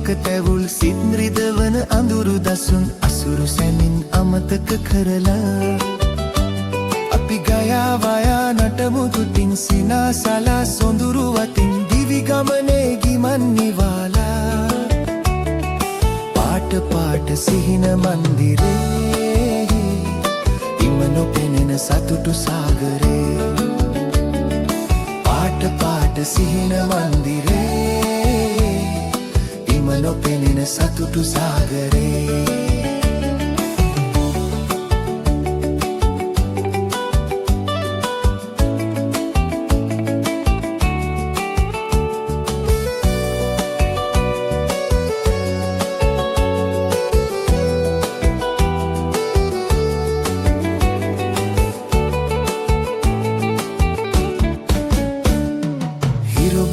ශෝක තැවුල් සිත් රිදවන අඳුරු දසුන් අසුරු සැමින් අමතක කරලා අපි ගයා වයා නටමු තුටින් සිනාසලා සොඳුරු වතින් දිවි ගමනේ ගිමන් නිවාලා පාට පාට සිහින මන්දිරේ ඉම නොපෙනෙන සතුටු සාගරේ පාට පාට සිහින මන්දිරේ ඉම නොපෙනෙන සතුටු සාගරේ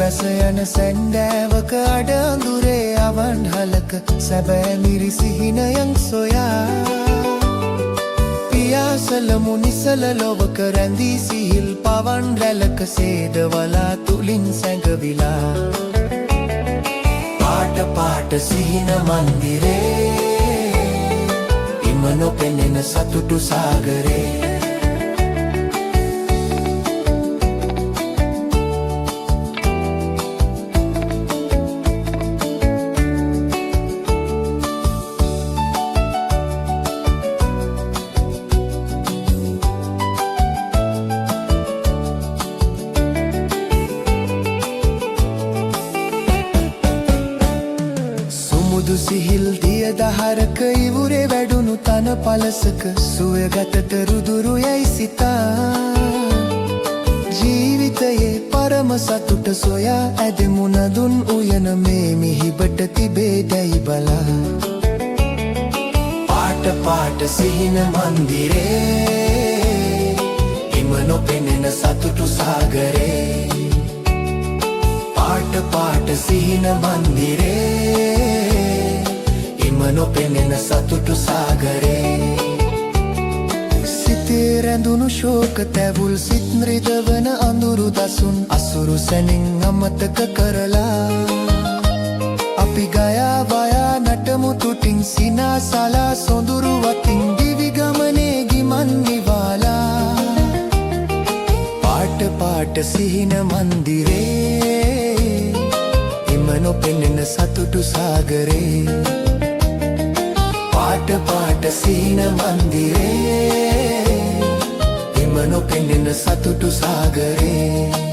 බැස යන සැන්ඩෑවක අඩ අඳුරේ අවන්හලක සැබෑ මිරිසිහිනයන් සොයා පියාසලමු නිසල ලොවක රැඳී සිහිල් පවන් රැලක සේදවලා තුලින් සැඟවිලා පාට පාට සිහින මන්දිරේ ඉම නොපෙනෙන සතුටු සාගරේ මුදු සිහිල් දිය දහරක ඉවුරේ වැඩුණු තන පලසක සුවගතට රුදුරු යැයි සිතා ජීවිතයේ පරම සතුට සොයා ඇදමුණදුන් උයන මේ මිහිබට තිබේ දැයි බලා පාට පාට සිහින මන්දිරේ ඉම නොපෙනෙන සතුටු සාගරේ පාට පාට සිහින මන්දිරේ ඉම නොපෙනෙන සතුටු සාගරේ සිතේ රැඳුණු ශෝක තැවුල් සිත් රිදවන අඳුරු දසුන් අසුරු සැනින් අමතක කරලා අපි ගයා වයා නටමු තුටින් සිනාසලා සොඳුරු වතින් දිවි ගමනේ ගිමන් නිවාලා පාට පාට සිහින මන්දිරේ ඉම නොපෙනෙන සතුටු සාගරේ පාට පාට සිහින මන්දිරේ ඉම නොපෙනෙන සතුටු සාගරේ